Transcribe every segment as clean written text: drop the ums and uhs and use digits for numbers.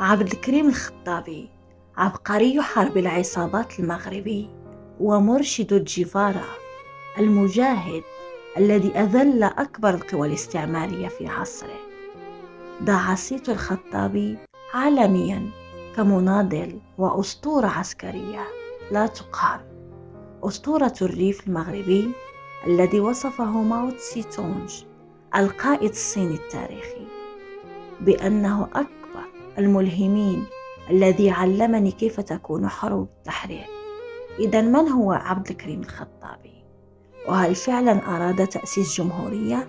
عبد الكريم الخطابي عبقري حرب العصابات المغربي ومرشد الجيفارا المجاهد الذي أذل أكبر القوى الاستعمارية في عصره. دعا صيت الخطابي عالميا كمناضل وأسطورة عسكرية لا تقهر، أسطورة الريف المغربي الذي وصفه ماو تسي تونج القائد الصيني التاريخي بأنه أكبر الملهمين الذي علمني كيف تكون حروب التحرير. إذا من هو عبد الكريم الخطابي؟ وهل فعلا أراد تأسيس جمهورية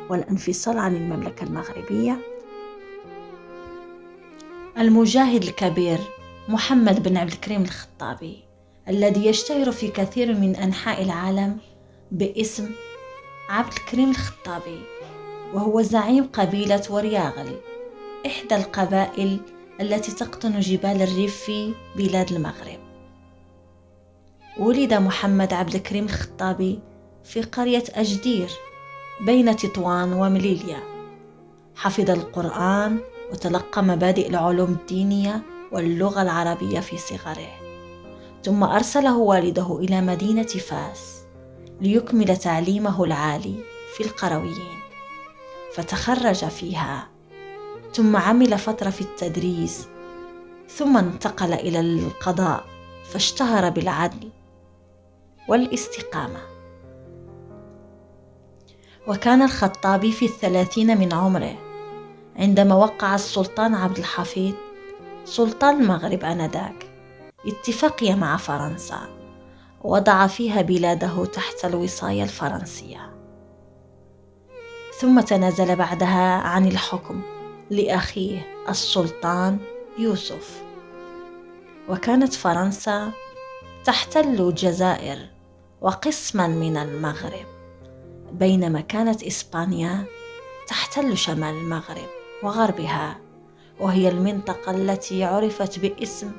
والانفصال عن المملكة المغربية؟ المجاهد الكبير محمد بن عبد الكريم الخطابي الذي يشتهر في كثير من أنحاء العالم باسم عبد الكريم الخطابي، وهو زعيم قبيلة ورياغل، إحدى القبائل التي تقطن جبال الريف في بلاد المغرب. ولد محمد عبد الكريم الخطابي في قرية أجدير بين تطوان ومليليا. حفظ القرآن وتلقى مبادئ العلوم الدينية واللغة العربية في صغره، ثم أرسله والده إلى مدينة فاس ليكمل تعليمه العالي في القرويين، فتخرج فيها، ثم عمل فترة في التدريس، ثم انتقل إلى القضاء فاشتهر بالعدل والاستقامة. وكان الخطابي في 30 من عمره عندما وقع السلطان عبد الحفيظ سلطان المغرب آنذاك اتفاقية مع فرنسا وضع فيها بلاده تحت الوصاية الفرنسية، ثم تنازل بعدها عن الحكم لأخيه السلطان يوسف. وكانت فرنسا تحتل الجزائر وقسما من المغرب، بينما كانت إسبانيا تحتل شمال المغرب وغربها، وهي المنطقة التي عرفت باسم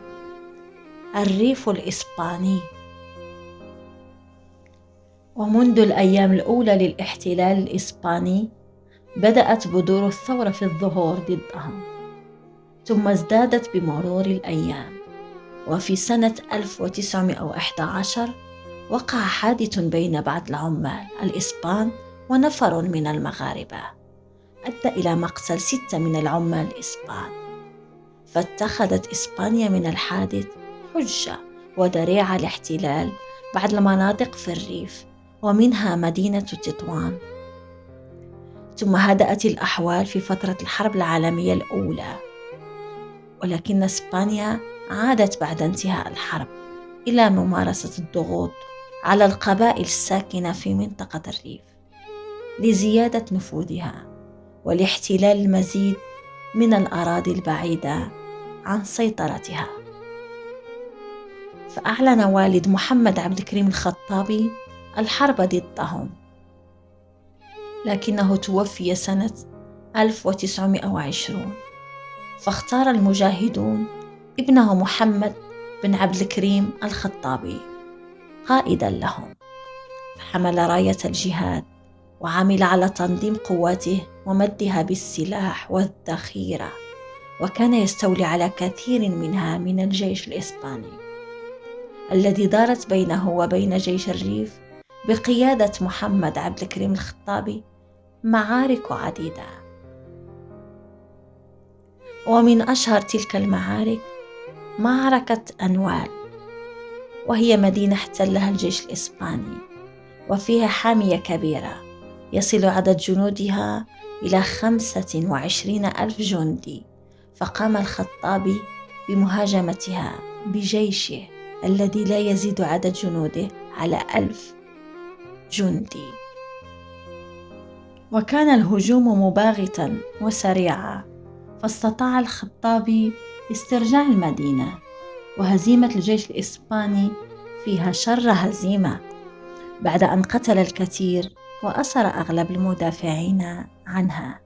الريف الإسباني. ومنذ الأيام الأولى للاحتلال الإسباني بدأت بذور الثورة في الظهور ضدهم، ثم ازدادت بمرور الأيام. وفي سنة 1911 وقع حادث بين بعض العمال الإسبان ونفر من المغاربة أدى إلى مقتل 6 من العمال الإسبان، فاتخذت إسبانيا من الحادث حجة وذريعة لاحتلال بعض المناطق في الريف ومنها مدينة تطوان. ثم هدأت الأحوال في فترة الحرب العالمية الأولى، ولكن إسبانيا عادت بعد انتهاء الحرب إلى ممارسة الضغوط على القبائل الساكنة في منطقة الريف لزيادة نفوذها ولاحتلال المزيد من الأراضي البعيدة عن سيطرتها. فأعلن والد محمد عبد الكريم الخطابي الحرب ضدهم، لكنه توفي سنة 1920، فاختار المجاهدون ابنه محمد بن عبد الكريم الخطابي قائدا لهم، فحمل راية الجهاد وعمل على تنظيم قواته ومدها بالسلاح والذخيرة، وكان يستولي على كثير منها من الجيش الإسباني الذي دارت بينه وبين جيش الريف بقيادة محمد عبد الكريم الخطابي معارك عديدة. ومن أشهر تلك المعارك معركة أنوال، وهي مدينة احتلها الجيش الإسباني وفيها حامية كبيرة يصل عدد جنودها إلى 25,000 جندي، فقام الخطابي بمهاجمتها بجيشه الذي لا يزيد عدد جنوده على 1000 جندي. وكان الهجوم مباغتا وسريعا، فاستطاع الخطابي استرجاع المدينة، وهزيمة الجيش الإسباني فيها شر هزيمة بعد أن قتل الكثير وأسر أغلب المدافعين عنها.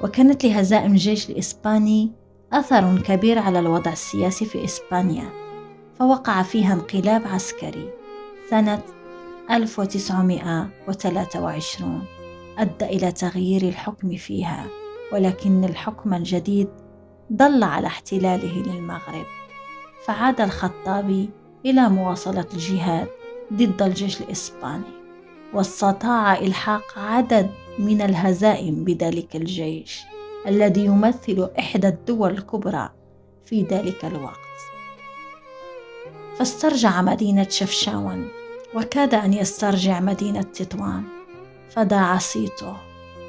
وكانت لهزائم الجيش الإسباني أثر كبير على الوضع السياسي في إسبانيا، فوقع فيها انقلاب عسكري سنة 1923 أدى إلى تغيير الحكم فيها، ولكن الحكم الجديد ضل على احتلاله للمغرب، فعاد الخطابي إلى مواصلة الجهاد ضد الجيش الإسباني، واستطاع إلحاق عدد من الهزائم بذلك الجيش الذي يمثل إحدى الدول الكبرى في ذلك الوقت. فاسترجع مدينة شفشاون، وكاد أن يسترجع مدينة تطوان، فداع صيته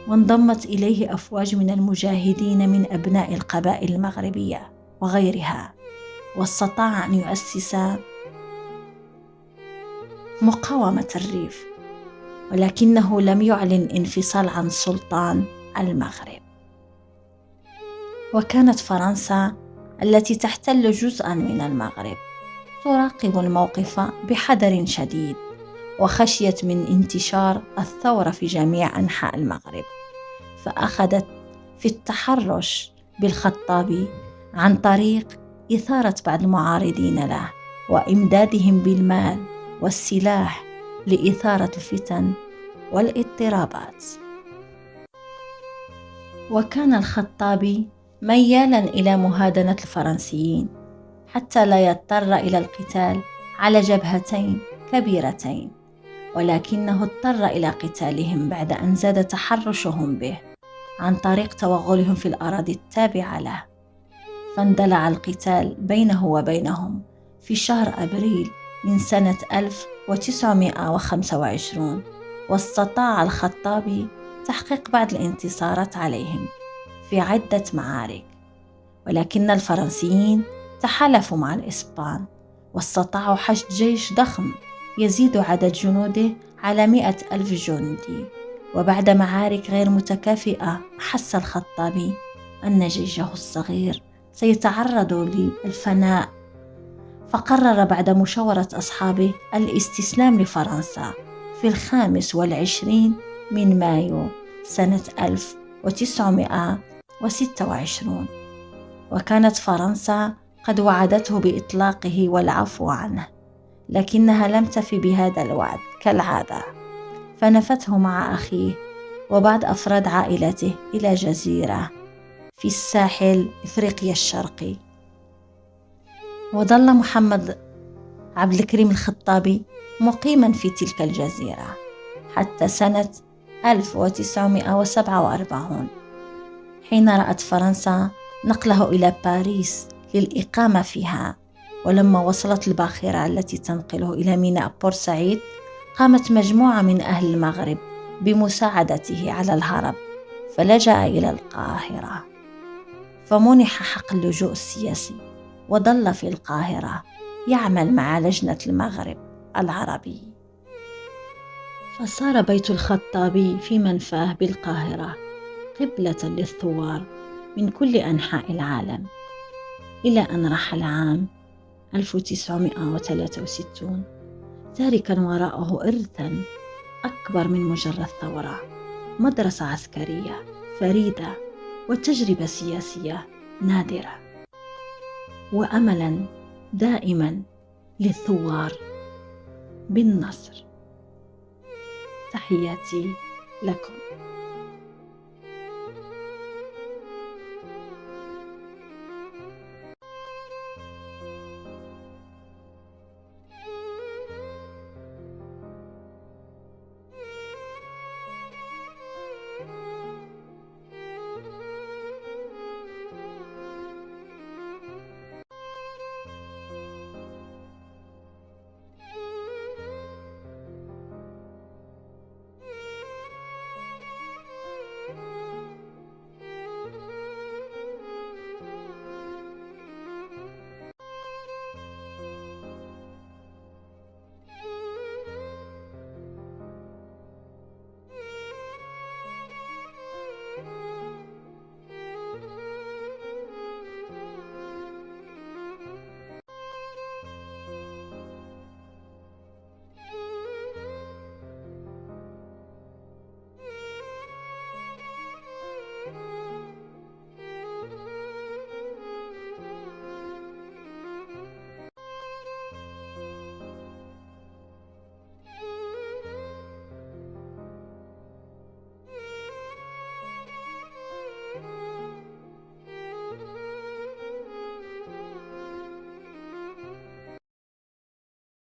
وانضمت إليه أفواج من المجاهدين من أبناء القبائل المغربية وغيرها، واستطاع أن يؤسس مقاومة الريف، ولكنه لم يعلن انفصال عن سلطان المغرب. وكانت فرنسا التي تحتل جزءا من المغرب تراقب الموقف بحذر شديد، وخشيت من انتشار الثورة في جميع أنحاء المغرب، فأخذت في التحرش بالخطابي عن طريق إثارة بعض المعارضين له وإمدادهم بالمال والسلاح لإثارة الفتن والاضطرابات. وكان الخطابي ميالا إلى مهادنة الفرنسيين حتى لا يضطر إلى القتال على جبهتين كبيرتين، ولكنه اضطر إلى قتالهم بعد أن زاد تحرشهم به عن طريق توغلهم في الأراضي التابعة له. فاندلع القتال بينه وبينهم في شهر أبريل من سنة 1925، واستطاع الخطابي تحقيق بعض الانتصارات عليهم في عدة معارك، ولكن الفرنسيين تحالفوا مع الإسبان واستطاعوا حشد جيش ضخم يزيد عدد جنوده على 100,000 جندي. وبعد معارك غير متكافئة حس الخطابي أن جيشه الصغير سيتعرض للفناء، فقرر بعد مشاورة أصحابه الاستسلام لفرنسا في 25 من مايو سنة 1926. وكانت فرنسا قد وعدته بإطلاقه والعفو عنه، لكنها لم تف بهذا الوعد كالعادة، فنفته مع أخيه وبعض أفراد عائلته إلى جزيرة في الساحل إفريقيا الشرقي. وظل محمد عبد الكريم الخطابي مقيما في تلك الجزيرة حتى سنة 1947، حين رأت فرنسا نقله إلى باريس للإقامة فيها. ولما وصلت الباخرة التي تنقله إلى ميناء بورسعيد، قامت مجموعة من أهل المغرب بمساعدته على الهرب، فلجأ إلى القاهرة، فمنح حق اللجوء السياسي، وظل في القاهرة يعمل مع لجنة المغرب العربي. فصار بيت الخطابي في منفاه بالقاهرة قبلة للثوار من كل أنحاء العالم، إلى أن رحل عام 1963، تاركا وراءه إرثا أكبر من مجرد ثورة، مدرسة عسكرية فريدة وتجربة سياسية نادرة، وأملا دائما للثوار بالنصر. تحياتي لكم.